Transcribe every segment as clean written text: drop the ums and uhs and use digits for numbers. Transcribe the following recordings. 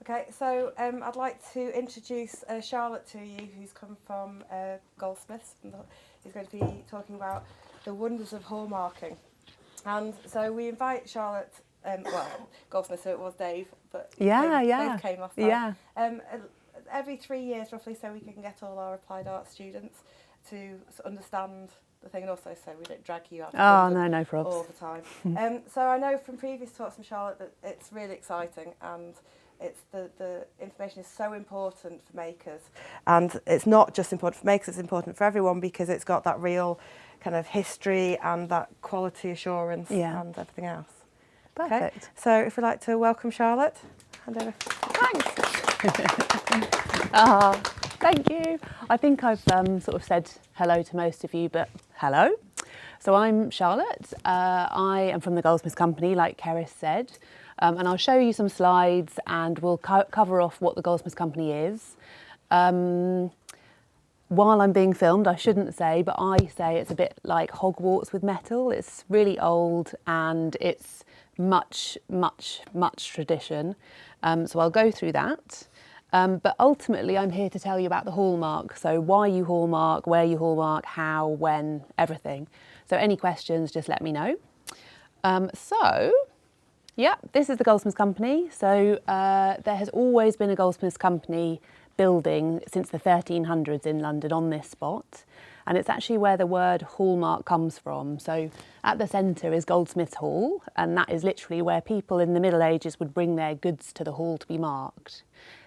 Okay, so I'd like to introduce Charlotte to you, who's come from Goldsmiths. He's going to be talking about the wonders of hallmarking. And so we invite Charlotte, Goldsmiths, so it was Dave, but both came last time. Every 3 years roughly, so we can get all our applied art students to understand the thing, and also so we don't drag you out of no probs. all the time. So I know from previous talks from Charlotte that it's really exciting, and it's the information is so important for makers, and it's not just important for makers, it's important for everyone, because it's got that real kind of history and that quality assurance and everything else. Perfect. Okay? So if we'd like to welcome Charlotte, hand over. Thanks. Thank you. I think I've sort of said hello to most of you, but hello. So I'm Charlotte. I am from the Goldsmith Company, like Keris said, and I'll show you some slides, and we'll cover off what the Goldsmith Company is. While I'm being filmed, I shouldn't say, but I say it's a bit like Hogwarts with metal. It's really old, and it's much tradition. So I'll go through that. But ultimately, I'm here to tell you about the hallmark. So why you hallmark, where you hallmark, how, when, everything. So any questions, just let me know. This is the Goldsmiths Company. So there has always been a Goldsmiths Company building since the 1300s in London on this spot. And it's actually where the word hallmark comes from. So at the centre is Goldsmiths Hall, and that is literally where people in the Middle Ages would bring their goods to the hall to be marked.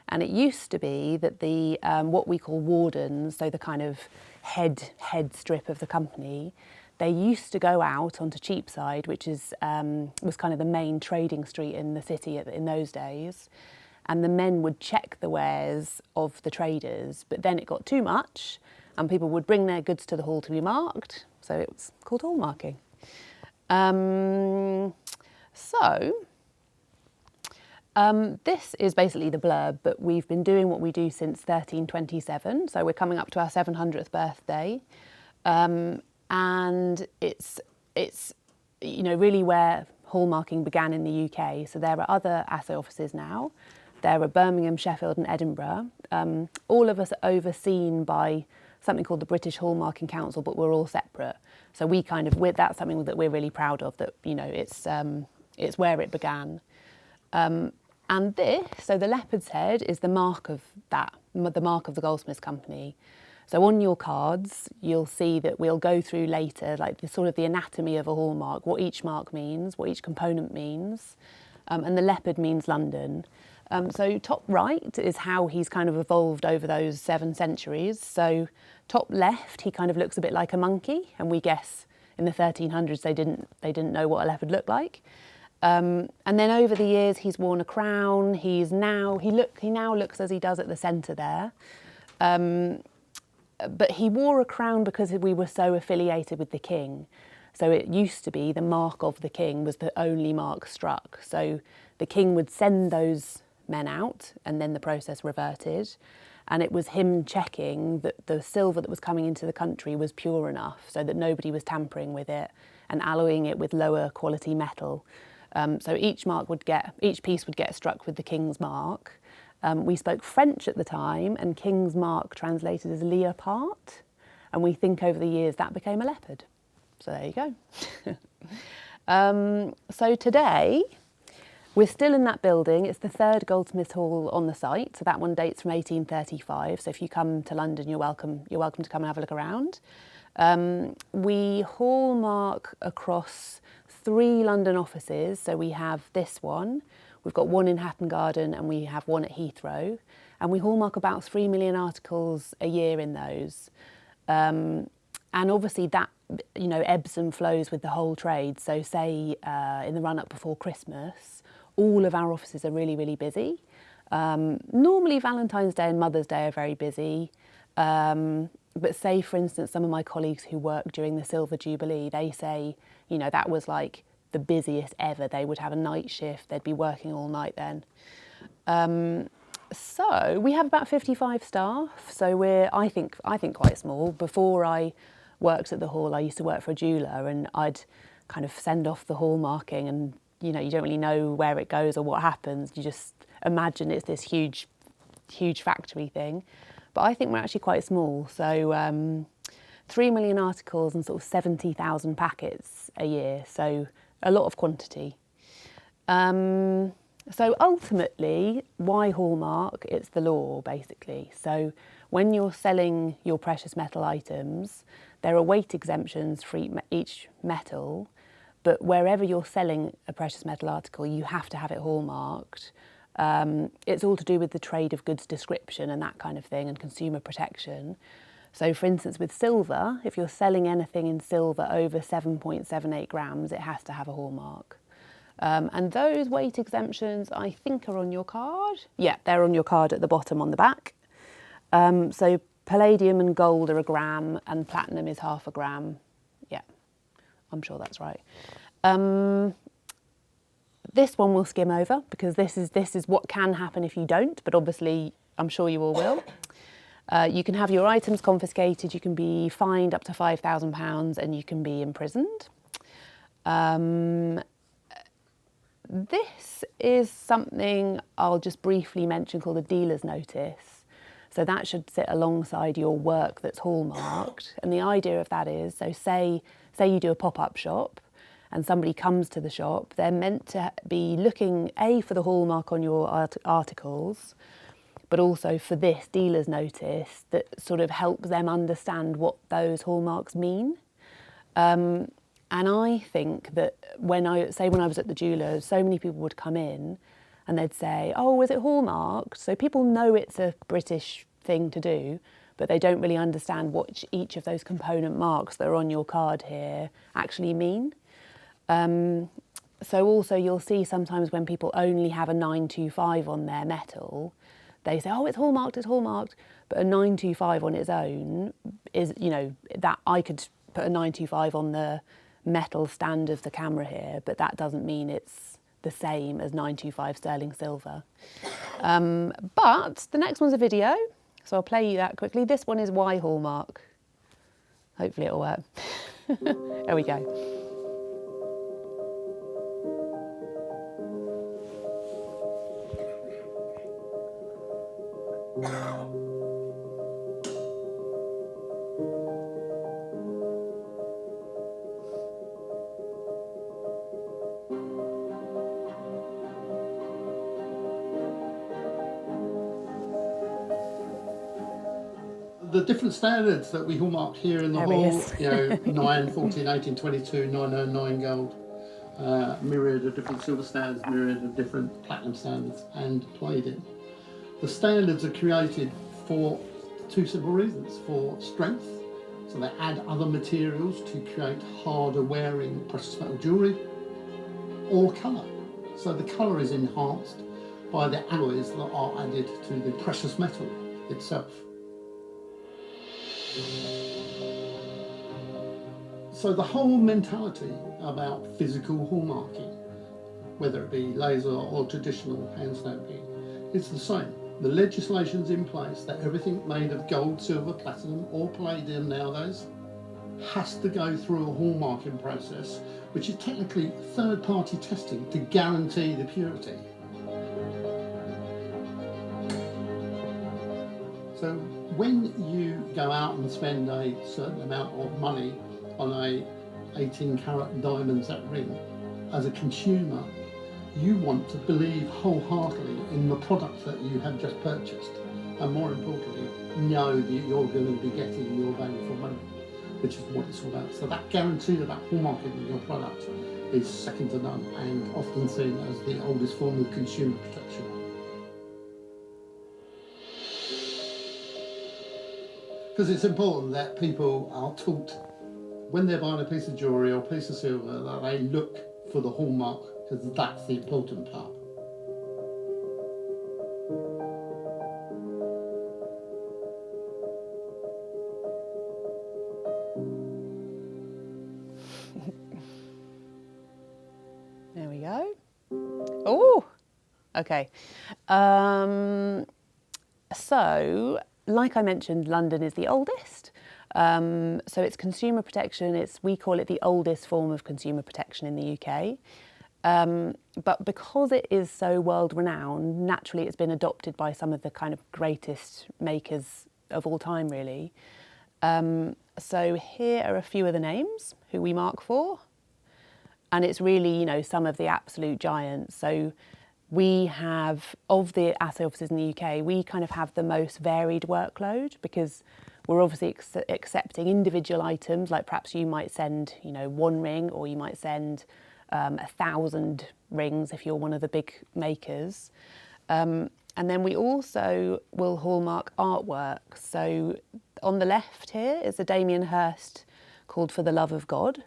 And it used to be that the what we call wardens, so the kind of head strip of the company, they used to go out onto Cheapside, which is was kind of the main trading street in the city in those days. And the men would check the wares of the traders, but then it got too much, and people would bring their goods to the hall to be marked, so it was called hallmarking. This is basically the blurb, but we've been doing what we do since 1327, so we're coming up to our 700th birthday, and it's really where hallmarking began in the UK. So there are other assay offices now. There are Birmingham, Sheffield and Edinburgh. All of us are overseen by something called the British Hallmarking Council, but we're all separate. So that's something that we're really proud of, that, it's where it began. And so the leopard's head is the mark of the Goldsmiths Company. So on your cards, you'll see that we'll go through later, like the anatomy of a hallmark, what each mark means, what each component means. And the leopard means London. So top right is how he's kind of evolved over those 7 centuries. So top left, he kind of looks a bit like a monkey, and we guess in the 1300s they didn't know what a leopard looked like. And then over the years he's worn a crown. He now looks as he does at the centre there. But he wore a crown because we were so affiliated with the king. So it used to be the mark of the king was the only mark struck. So the king would send those men out, and then the process reverted. And it was him checking that the silver that was coming into the country was pure enough, so that nobody was tampering with it and alloying it with lower quality metal. So each piece would get struck with the king's mark. We spoke French at the time, and king's mark translated as leopard, and we think over the years that became a leopard. So there you go. So today, we're still in that building. It's the 3rd Goldsmiths Hall on the site. So that one dates from 1835. So if you come to London, you're welcome to come and have a look around. We hallmark across 3 London offices. So we have this one. We've got one in Hatton Garden, and we have one at Heathrow. And we hallmark about 3 million articles a year in those. And obviously that ebbs and flows with the whole trade. So say in the run-up before Christmas, all of our offices are really, really busy. Normally Valentine's Day and Mother's Day are very busy. But say, for instance, some of my colleagues who work during the Silver Jubilee, they say, that was like the busiest ever. They would have a night shift. They'd be working all night then. So we have about 55 staff. So we're, I think quite small. Before I worked at the hall, I used to work for a jeweller, and I'd kind of send off the hallmarking, and you don't really know where it goes or what happens. You just imagine it's this huge factory thing. But I think we're actually quite small. So 3 million articles and sort of 70,000 packets a year. So a lot of quantity. So ultimately, why Hallmark? It's the law, basically. So when you're selling your precious metal items, there are weight exemptions for each metal, but wherever you're selling a precious metal article, you have to have it hallmarked. It's all to do with the trade of goods description and that kind of thing, and consumer protection. So for instance, with silver, if you're selling anything in silver over 7.78 grams, it has to have a hallmark. And those weight exemptions, I think, are on your card. Yeah, they're on your card at the bottom on the back. So palladium and gold are a gram, and platinum is 0.5 gram. Yeah, I'm sure that's right. This one we'll skim over because this is what can happen if you don't, but obviously I'm sure you all will. You can have your items confiscated, you can be fined up to £5,000, and you can be imprisoned. This is something I'll just briefly mention called a dealer's notice. So that should sit alongside your work that's hallmarked. And the idea of that is, so say you do a pop-up shop and somebody comes to the shop, they're meant to be looking, A, for the hallmark on your articles, but also for this dealer's notice that sort of helps them understand what those hallmarks mean. And I think that when I was at the jeweller's, so many people would come in and they'd say, oh, is it hallmarked? So people know it's a British thing to do, but they don't really understand what each of those component marks that are on your card here actually mean. So also you'll see sometimes when people only have a 925 on their metal, they say, oh, it's hallmarked, but a 925 on its own is, you know, that I could put a 925 on the metal stand of the camera here, but that doesn't mean it's the same as 925 sterling silver. But the next one's a video, so I'll play you that quickly. This one is why Hallmark. Hopefully it'll work. There we go. The different standards that we hallmark here in the hall, you know, 9, 14, 18, 22, 909 gold, myriad of different silver standards, myriad of different platinum standards, and palladium. The standards are created for two simple reasons: for strength, so they add other materials to create harder wearing precious metal jewellery, or colour, so the colour is enhanced by the alloys that are added to the precious metal itself. So the whole mentality about physical hallmarking, whether it be laser or traditional hand stamping, is the same. The legislation's in place that everything made of gold, silver, platinum or palladium nowadays has to go through a hallmarking process, which is technically third-party testing to guarantee the purity. So when you go out and spend a certain amount of money on a 18-carat diamond set ring, as a consumer, you want to believe wholeheartedly in the product that you have just purchased, and more importantly, know that you're going to be getting your value for money, which is what it's all about. So that guarantee of that hallmarking of your product is second to none, and often seen as the oldest form of consumer protection. Because it's important that people are taught, when they're buying a piece of jewellery or a piece of silver, that they look for the hallmark, because that's the important part. There we go. Oh, okay. So, like I mentioned, London is the oldest. So it's consumer protection. We call it the oldest form of consumer protection in the UK. But because it is so world renowned, naturally it's been adopted by some of the kind of greatest makers of all time, really. So here are a few of the names who we mark for. And it's really, you know, some of the absolute giants. So we have, of the assay offices in the UK, we kind of have the most varied workload because we're obviously accepting individual items, like perhaps you might send, you know, 1 ring, or you might send 1,000 rings if you're one of the big makers. And then we also will hallmark artwork. So on the left here is a Damien Hirst called For the Love of God.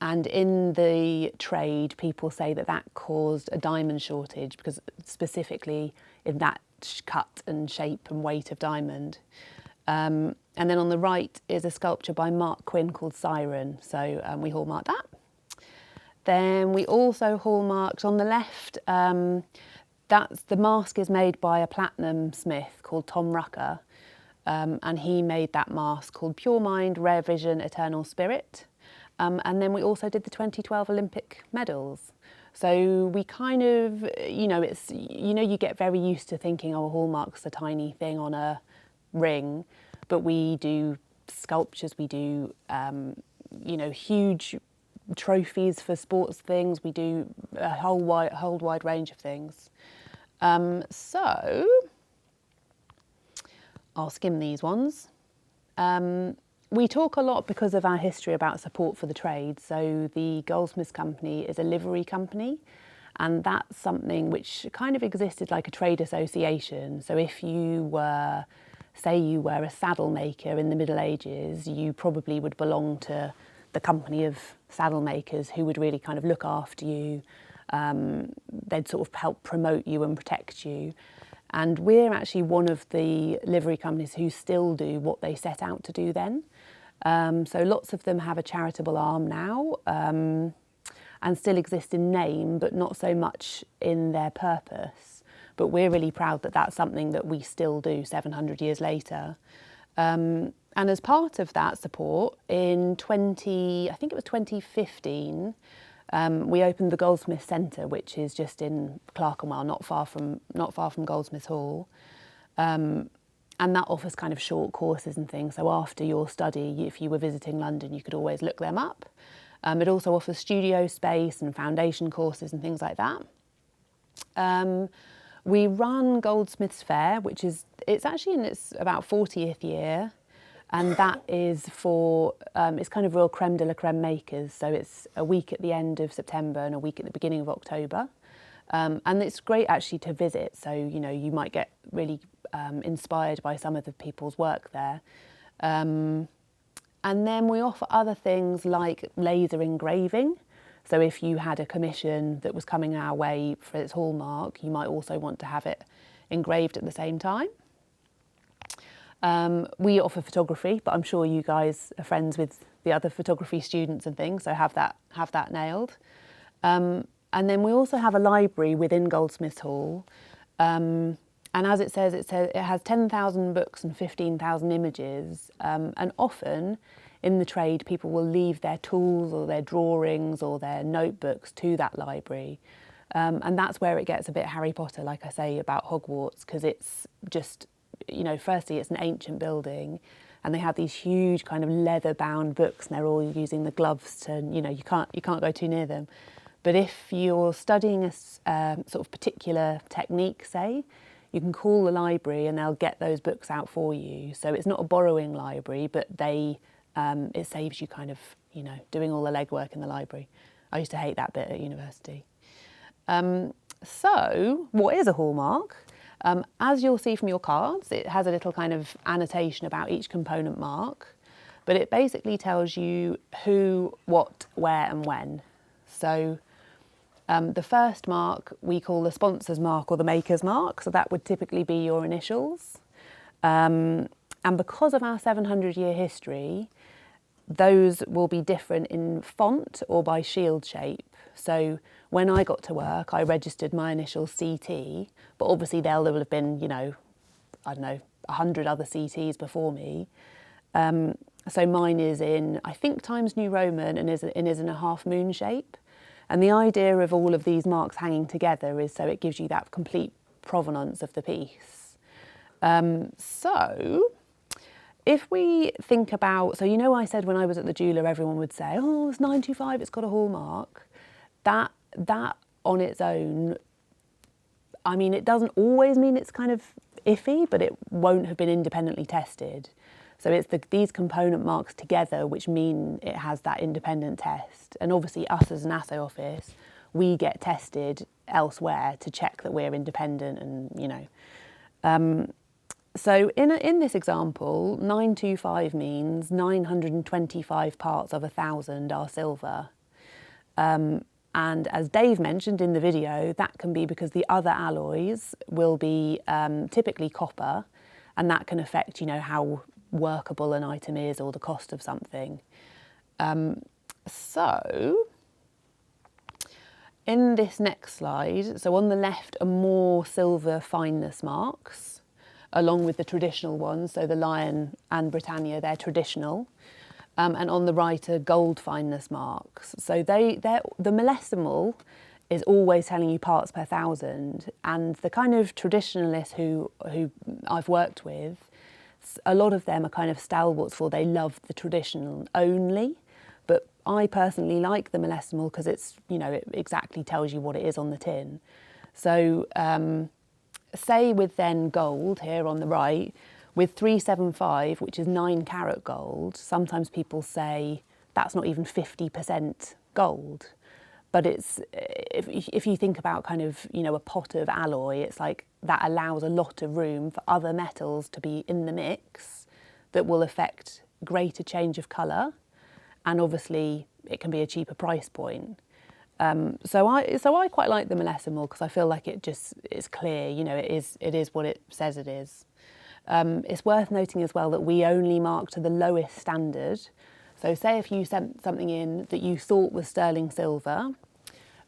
And in the trade, people say that that caused a diamond shortage because specifically in that cut and shape and weight of diamond. And then on the right is a sculpture by Mark Quinn called Siren. So we hallmark that. Then we also hallmarked on the left, that's the mask is made by a platinum smith called Tom Rucker. And he made that mask called Pure Mind, Rare Vision, Eternal Spirit. And then we also did the 2012 Olympic medals. So we kind of, you know, it's, you know, you get very used to thinking, oh, hallmark's a tiny thing on a ring, but we do sculptures, we do, you know, huge trophies for sports things, we do a whole wide range of things. So I'll skim these ones. We talk a lot because of our history about support for the trade. So the Goldsmith Company is a livery company, and that's something which kind of existed like a trade association. So if you were, say you were a saddle maker in the Middle Ages, you probably would belong to the company of saddle makers who would really kind of look after you. They'd sort of help promote you and protect you. And we're actually one of the livery companies who still do what they set out to do then. So lots of them have a charitable arm now and still exist in name, but not so much in their purpose. But we're really proud that that's something that we still do 700 years later. And as part of that support, in I think it was 2015, we opened the Goldsmith Center, which is just in Clerkenwell, not far from Goldsmith Hall. And that offers kind of short courses and things. So after your study, if you were visiting London, you could always look them up. It also offers studio space and foundation courses and things like that. We run Goldsmiths Fair, which is, it's actually in its about 40th year. And that is for, it's kind of real creme de la creme makers. So it's a week at the end of September and a week at the beginning of October. And it's great actually to visit. So, you know, you might get really inspired by some of the people's work there. And then we offer other things like laser engraving. So if you had a commission that was coming our way for its hallmark, you might also want to have it engraved at the same time. We offer photography, but I'm sure you guys are friends with the other photography students and things, so have that nailed. And then we also have a library within Goldsmiths Hall. And as it says it has 10,000 books and 15,000 images. And often in the trade, people will leave their tools or their drawings or their notebooks to that library. And that's where it gets a bit Harry Potter, like I say, about Hogwarts, because it's just, you know, firstly, it's an ancient building and they have these huge kind of leather-bound books and they're all using the gloves to, you know, you can't go too near them. But if you're studying a sort of particular technique, say, you can call the library and they'll get those books out for you. So it's not a borrowing library, but it saves you kind of, you know, doing all the legwork in the library. I used to hate that bit at university. So what is a hallmark? As you'll see from your cards, it has a little kind of annotation about each component mark, but it basically tells you who, what, where and when. So the first mark we call the sponsor's mark or the maker's mark, so that would typically be your initials. And because of our 700-year history, those will be different in font or by shield shape. So when I got to work, I registered my initials CT, but obviously there will have been, you know, I don't know, 100 other CTs before me. So mine is in, I think, Times New Roman and is in a half moon shape. And the idea of all of these marks hanging together is so it gives you that complete provenance of the piece. So if we think about, so you know I said when I was at the jeweller everyone would say, oh, it's 925, it's got a hallmark. That on its own, I mean, it doesn't always mean it's kind of iffy, but it won't have been independently tested. So it's these component marks together which mean it has that independent test. And obviously us as an assay office, we get tested elsewhere to check that we're independent and, you know. So in this example, 925 means 925 parts of 1,000 are silver. And as Dave mentioned in the video, that can be because the other alloys will be typically copper, and that can affect, you know, how workable an item is or the cost of something. So in this next slide, so on the left are more silver fineness marks, along with the traditional ones. So the Lion and Britannia, they're traditional. And on the right are gold fineness marks. So the millesimal is always telling you parts per thousand, and the kind of traditionalists who I've worked with, a lot of them are kind of stalwarts for they love the traditional only, but I personally like the millesimal because it's, you know, it exactly tells you what it is on the tin. So say with then gold here on the right, with 375, which is 9 carat gold, sometimes people say that's not even 50% gold. But it's, if you think about kind of, you know, a pot of alloy, it's like that allows a lot of room for other metals to be in the mix that will affect greater change of colour. And obviously it can be a cheaper price point. So I quite like the millesimal because I feel like it's clear, you know, it is what it says it is. It's worth noting as well that we only mark to the lowest standard. So say if you sent something in that you thought was sterling silver,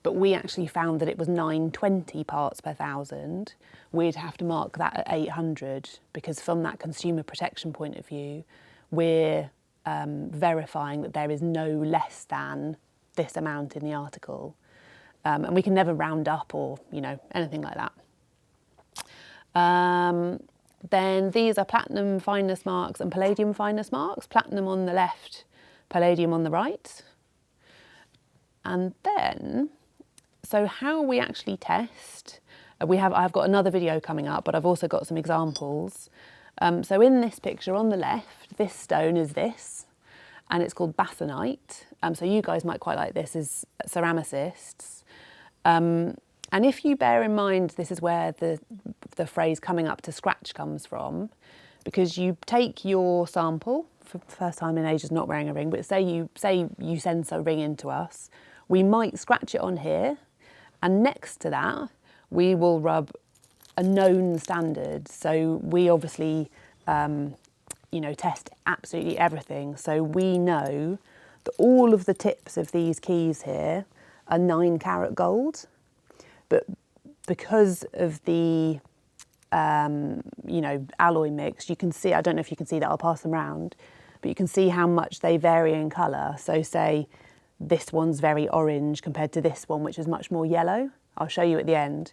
but we actually found that it was 920 parts per thousand, we'd have to mark that at 800 because from that consumer protection point of view, we're verifying that there is no less than this amount in the article. And we can never round up or, you know, anything like that. Then these are platinum fineness marks and palladium fineness marks. Platinum on the left, palladium on the right. And then, so how we actually test, I've got another video coming up, but I've also got some examples. So in this picture on the left, this stone is this, and it's called basanite. So you guys might quite like this as ceramicists. And if you bear in mind, this is where the phrase coming up to scratch comes from, because you take your sample, for the first time in ages not wearing a ring, but say you send a ring in to us, we might scratch it on here, and next to that, we will rub a known standard. So we obviously, you know, test absolutely everything. So we know that all of the tips of these keys here are 9 carat gold. But because of the, you know, alloy mix, you can see, I don't know if you can see that, I'll pass them around, but you can see how much they vary in colour. So say this one's very orange compared to this one, which is much more yellow. I'll show you at the end.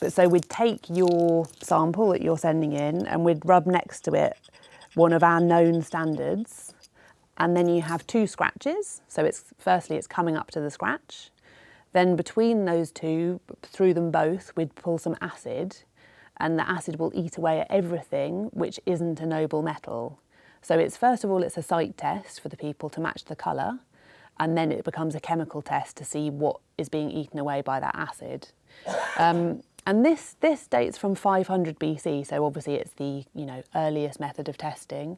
But so we'd take your sample that you're sending in and we'd rub next to it one of our known standards. And then you have 2 scratches. So firstly, it's coming up to the scratch. Then between those two, through them both, we'd pull some acid, and the acid will eat away at everything which isn't a noble metal. So it's, first of all, it's a sight test for the people to match the colour, and then it becomes a chemical test to see what is being eaten away by that acid. And this dates from 500 BC, so obviously it's the, you know, earliest method of testing.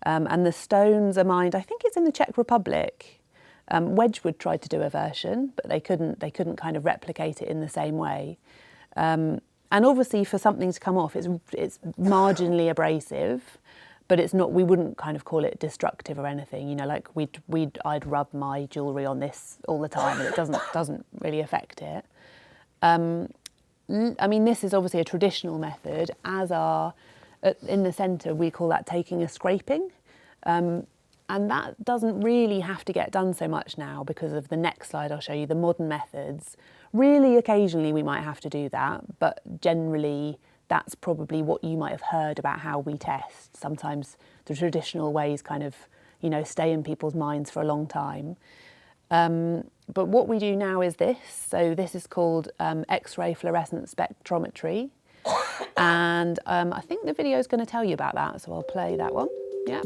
And the stones are mined, I think it's in the Czech Republic. Wedgwood tried to do a version, but they couldn't kind of replicate it in the same way. And obviously for something to come off, it's marginally abrasive, but it's not, we wouldn't kind of call it destructive or anything. You know, like I'd rub my jewellery on this all the time and it doesn't really affect it. I mean, this is obviously a traditional method, as are, in the centre, we call that taking a scraping. And that doesn't really have to get done so much now because of the next slide I'll show you, the modern methods. Really, occasionally we might have to do that, but generally that's probably what you might have heard about how we test. Sometimes the traditional ways kind of, stay in people's minds for a long time. But what we do now is this. So this is called X-ray fluorescence spectrometry. And I think the video is going to tell you about that, so I'll play that one. Yeah.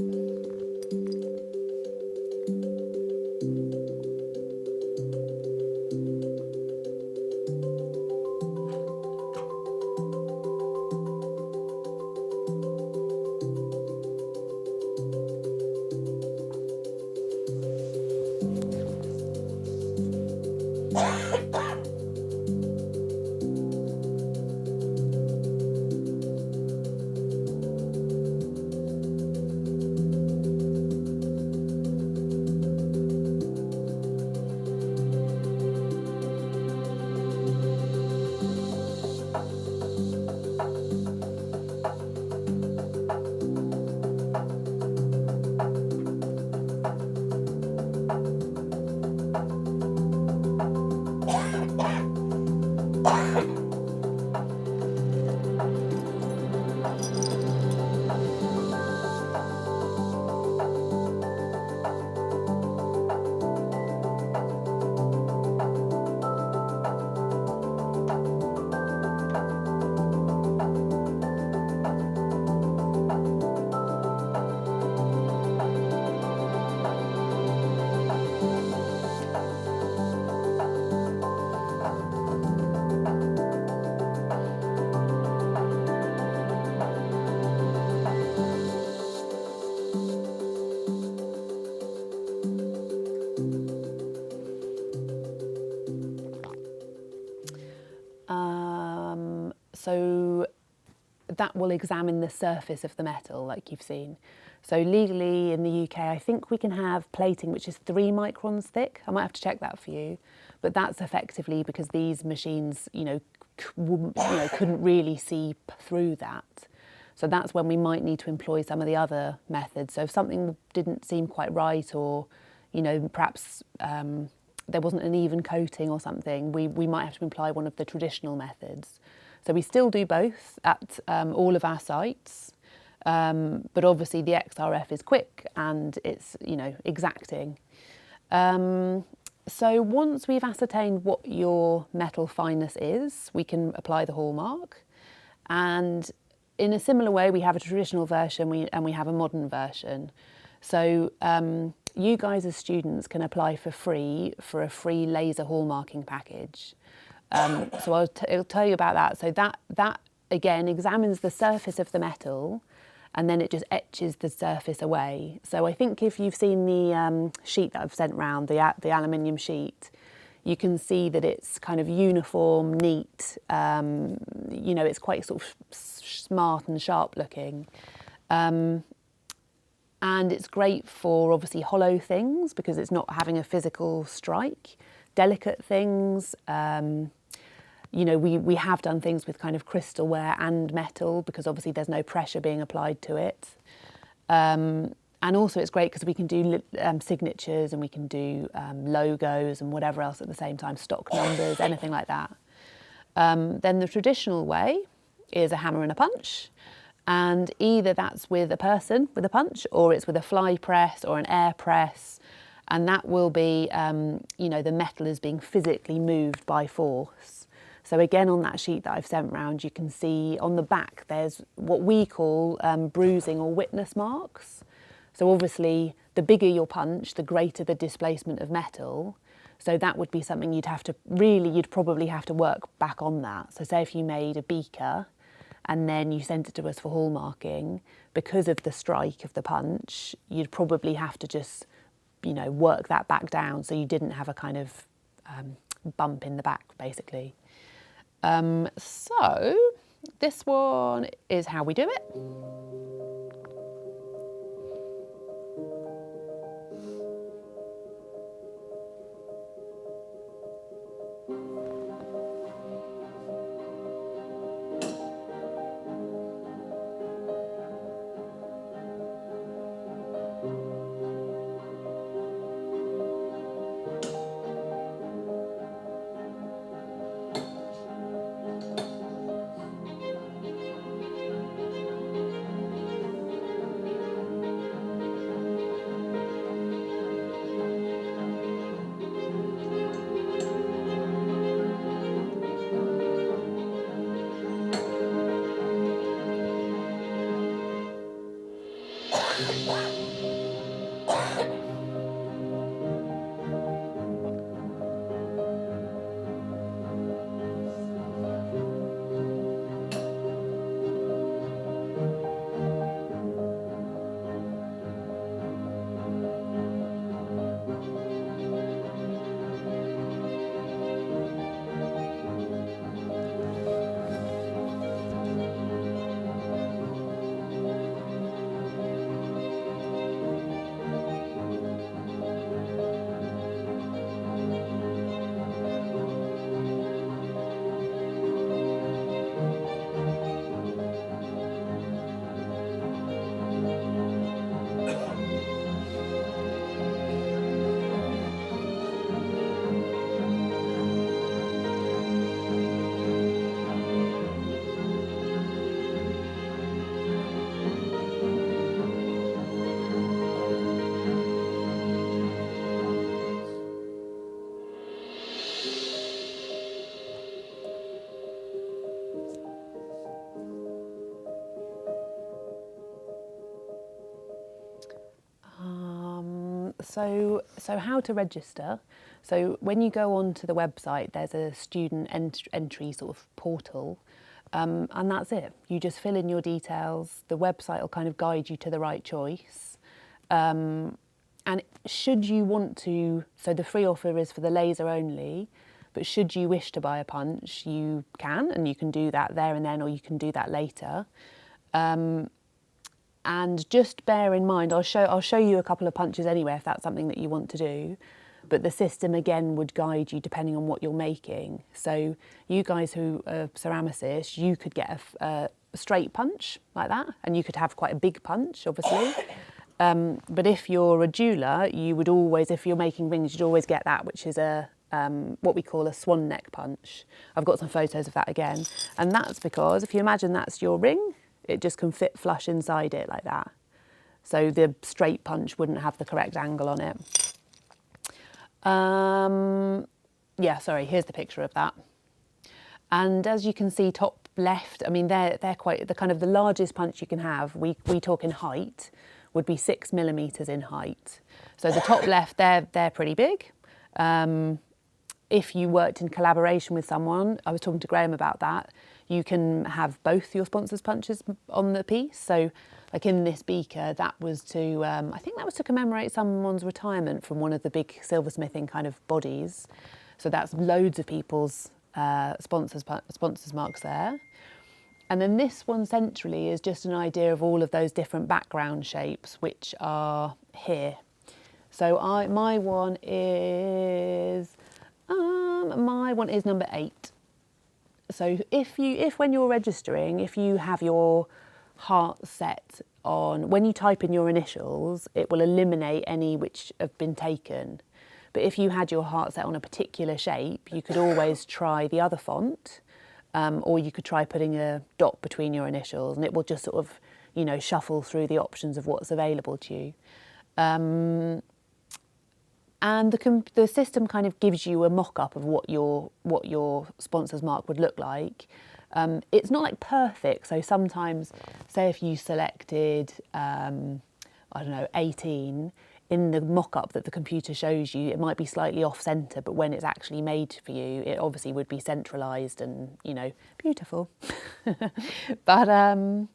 So that will examine the surface of the metal, like you've seen. So legally in the UK, I think we can have plating which is 3 microns thick. I might have to check that for you, but that's effectively because these machines, couldn't really see through that. So that's when we might need to employ some of the other methods. So if something didn't seem quite right, or perhaps there wasn't an even coating or something, we might have to apply one of the traditional methods. So we still do both at all of our sites, but obviously the XRF is quick and it's exacting. So once we've ascertained what your metal fineness is, we can apply the hallmark. And in a similar way, we have a traditional version and we have a modern version. So you guys as students can apply for free for a free laser hallmarking package. So I'll tell you about that. So that again examines the surface of the metal, and then it just etches the surface away. So I think if you've seen the sheet that I've sent round, the aluminium sheet, you can see that it's kind of uniform, neat. It's quite sort of smart and sharp looking. And it's great for obviously hollow things because it's not having a physical strike. Delicate things, we have done things with kind of crystalware and metal because obviously there's no pressure being applied to it. And also it's great because we can do signatures and we can do logos and whatever else at the same time, stock numbers, anything like that. Then the traditional way is a hammer and a punch. And either that's with a person with a punch, or it's with a fly press or an air press. And that will be, the metal is being physically moved by force. So again, on that sheet that I've sent round, you can see on the back, there's what we call bruising or witness marks. So obviously, the bigger your punch, the greater the displacement of metal. So that would be something you'd probably have to work back on that. So say if you made a beaker and then you sent it to us for hallmarking, because of the strike of the punch, you'd probably have to just work that back down so you didn't have a kind of bump in the back, basically. So this one is how we do it. So how to register? So when you go onto the website, there's a student entry sort of portal, and that's it. You just fill in your details. The website will kind of guide you to the right choice. And should you want to, so the free offer is for the laser only, but should you wish to buy a punch, you can, and you can do that there and then, or you can do that later. And just bear in mind, I'll show you a couple of punches anyway if that's something that you want to do. But the system again would guide you depending on what you're making. So you guys who are ceramicists, you could get a straight punch like that, and you could have quite a big punch, obviously. But if you're a jeweller, you would always, if you're making rings, you'd always get that, which is a what we call a swan neck punch. I've got some photos of that again, and that's because if you imagine that's your ring, it just can fit flush inside it like that. So the straight punch wouldn't have the correct angle on it. Yeah, sorry, here's the picture of that. And as you can see, top left, I mean, they're quite, the kind of the largest punch you can have, we talk in height, would be 6 millimeters in height. So the top left, they're pretty big. If you worked in collaboration with someone, I was talking to Graham about that, you can have both your sponsors' punches on the piece. So like in this beaker, that was to, I think that was to commemorate someone's retirement from one of the big silversmithing kind of bodies. So that's loads of people's sponsors' marks there. And then this one centrally is just an idea of all of those different background shapes which are here. So my one is number 8. So if when you're registering, if you have your heart set on, when you type in your initials, it will eliminate any which have been taken. But if you had your heart set on a particular shape, you could always try the other font, or you could try putting a dot between your initials, and it will just sort of, you know, shuffle through the options of what's available to you. And the system kind of gives you a mock-up of what your sponsor's mark would look like. It's not like perfect, so sometimes, say if you selected, I don't know, 18, in the mock-up that the computer shows you, it might be slightly off-centre, but when it's actually made for you, it obviously would be centralised and, you know, beautiful. But, and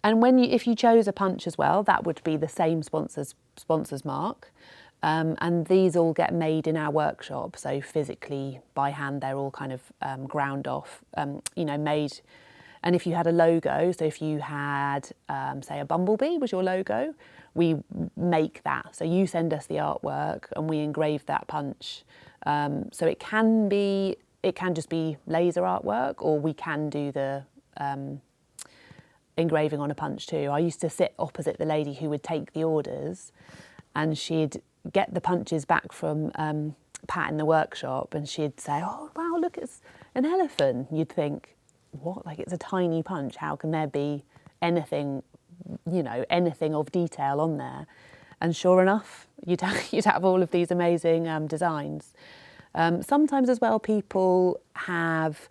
if you chose a punch as well, that would be the same sponsor's mark. And these all get made in our workshop, so physically by hand they're all kind of ground off, you know, made. And if you had a logo, so if you had, say, a bumblebee was your logo, we make that. So you send us the artwork and we engrave that punch. So it can just be laser artwork, or we can do the engraving on a punch too. I used to sit opposite the lady who would take the orders, and she'd get the punches back from Pat in the workshop, and she'd say, "Oh wow, look, it's an elephant." You'd think, what? Like, it's a tiny punch. How can there be anything, you know, anything of detail on there? And sure enough, you'd have all of these amazing designs. Sometimes as well, people have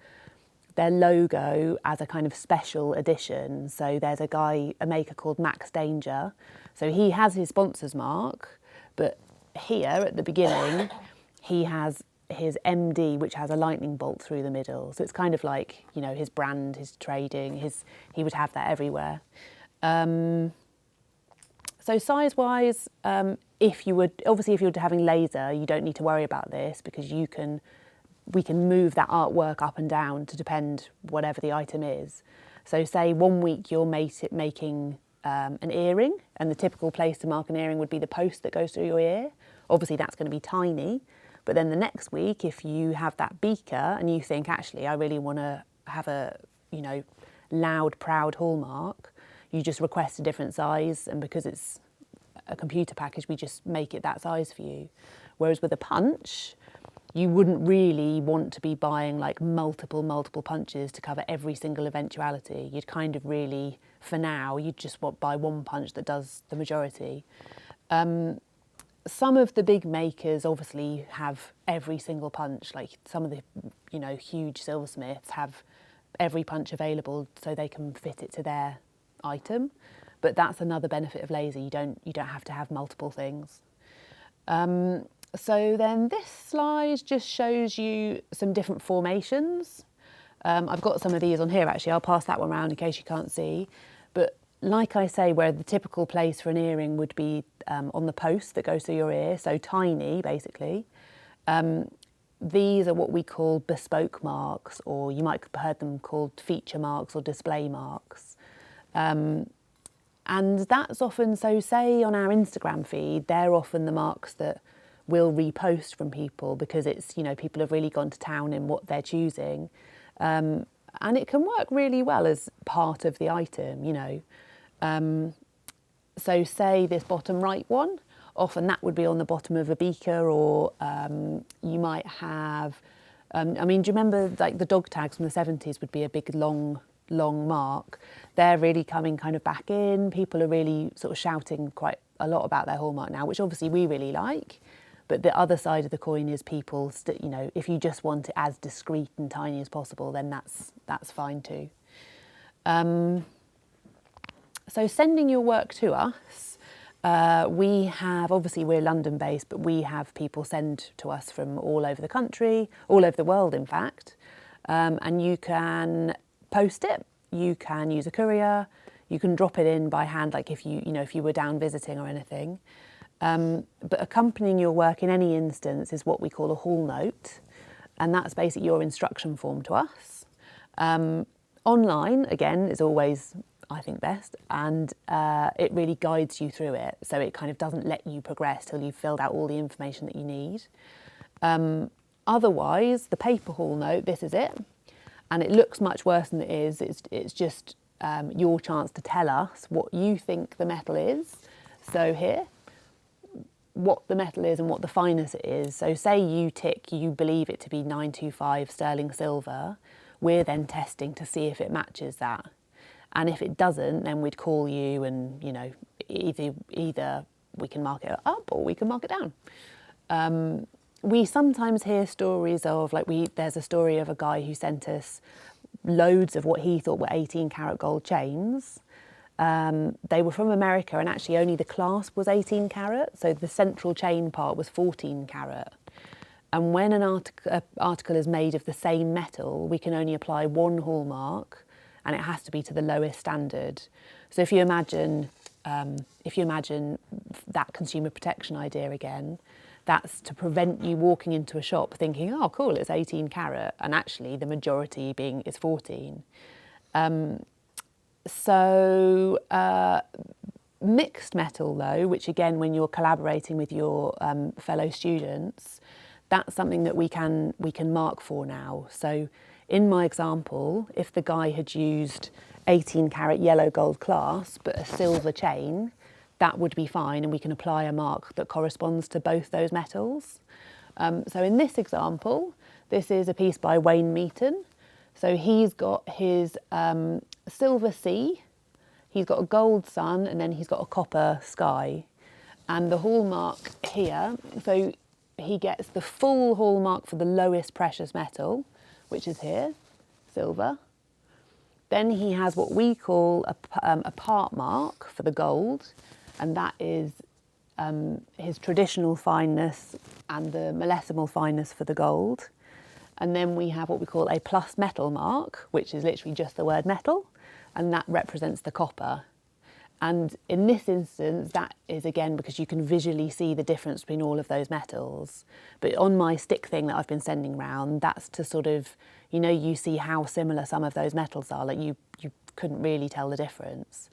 their logo as a kind of special edition. So there's a maker called Max Danger. So he has his sponsor's mark, but here at the beginning, he has his MD, which has a lightning bolt through the middle. So it's kind of like, you know, his brand, his trading, he would have that everywhere. So size-wise, if you were having laser, you don't need to worry about this, because we can move that artwork up and down to depend whatever the item is. So say 1 week you're making an earring, and the typical place to mark an earring would be the post that goes through your ear. Obviously that's going to be tiny, but then the next week, if you have that beaker and you think, actually, I really want to have a, you know, loud, proud hallmark, you just request a different size, and because it's a computer package, we just make it that size for you. Whereas with a punch, you wouldn't really want to be buying like multiple punches to cover every single eventuality. You'd kind of really, for now, you'd just buy one punch that does the majority. Some of the big makers obviously have every single punch, like some of the, you know, huge silversmiths have every punch available so they can fit it to their item. But that's another benefit of laser. You don't have to have multiple things. So then this slide just shows you some different formations. I've got some of these on here actually, I'll pass that one around in case you can't see. But like I say, where the typical place for an earring would be on the post that goes through your ear, so tiny basically. These are what we call bespoke marks, or you might have heard them called feature marks or display marks. And that's often, so say on our Instagram feed, they're often the marks that we'll repost from people because it's, you know, people have really gone to town in what they're choosing. And it can work really well as part of the item, you know. So say this bottom right one, often that would be on the bottom of a beaker, or you might have, I mean, do you remember like the dog tags from the 70s would be a big long mark? They're really coming kind of back in. People are really sort of shouting quite a lot about their hallmark now, which obviously we really like. But the other side of the coin is people, you know, if you just want it as discreet and tiny as possible, then that's fine too. So sending your work to us, we have, obviously we're London based, but we have people send to us from all over the country, all over the world in fact. And you can post it, you can use a courier, you can drop it in by hand, like if you were down visiting or anything. But accompanying your work in any instance is what we call a hall note, and that's basically your instruction form to us. Online, again, is always, I think, best, and it really guides you through it, so it kind of doesn't let you progress till you've filled out all the information that you need. Otherwise, the paper hall note, this is it, and it looks much worse than it is. It's just your chance to tell us what you think the metal is. So here, what the metal is and what the fineness it is. So say you tick, you believe it to be 925 sterling silver, we're then testing to see if it matches that. And if it doesn't, then we'd call you and, you know, either we can mark it up or we can mark it down. We sometimes hear stories of, like there's a story of a guy who sent us loads of what he thought were 18 karat gold chains. They were from America, and actually only the clasp was 18 karat, so the central chain part was 14 karat. And when an article is made of the same metal, we can only apply one hallmark, and it has to be to the lowest standard. So if you imagine that consumer protection idea again, that's to prevent you walking into a shop thinking, oh cool, it's 18 karat, and actually the majority being is 14. Mixed metal though, which again, when you're collaborating with your fellow students, that's something that we can mark for now. So in my example, if the guy had used 18 karat yellow gold clasp but a silver chain, that would be fine, and we can apply a mark that corresponds to both those metals. So in this example, this is a piece by Wayne Meaton. So he's got his silver sea, he's got a gold sun, and then he's got a copper sky. And the hallmark here, so he gets the full hallmark for the lowest precious metal, which is here, silver. Then he has what we call a part mark for the gold, and that is his traditional fineness and the millesimal fineness for the gold. And then we have what we call a plus metal mark, which is literally just the word metal, and that represents the copper. And in this instance, that is again because you can visually see the difference between all of those metals. But on my stick thing that I've been sending around, that's to sort of, you know, you see how similar some of those metals are, like you couldn't really tell the difference.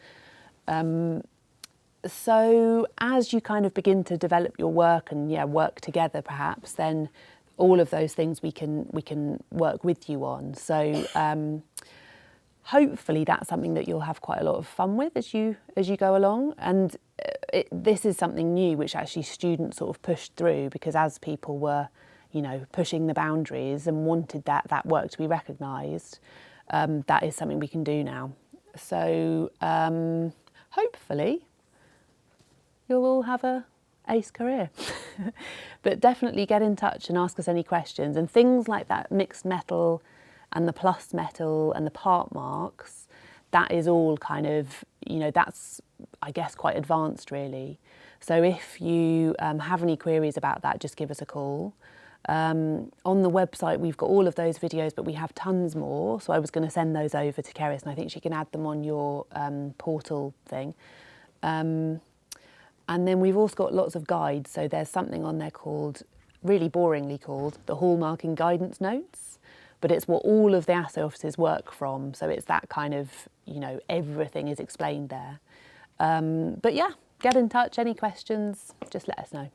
So as you kind of begin to develop your work and work together perhaps, then all of those things we can work with you on. So hopefully that's something that you'll have quite a lot of fun with as you go along. And this is something new which actually students sort of pushed through, because as people were, you know, pushing the boundaries and wanted that work to be recognised, that is something we can do now. So hopefully you'll all have a ace career. But definitely get in touch and ask us any questions, and things like that mixed metal and the plus metal and the part marks, that is all kind of, you know, that's I guess quite advanced really. So if you have any queries about that, just give us a call. On the website, we've got all of those videos, but we have tons more. So I was going to send those over to Keris, and I think she can add them on your portal thing. And then we've also got lots of guides. So there's something on there called, really boringly called, the Hallmarking Guidance Notes. But it's what all of the assay offices work from. So it's that kind of, you know, everything is explained there. But yeah, get in touch. Any questions, just let us know.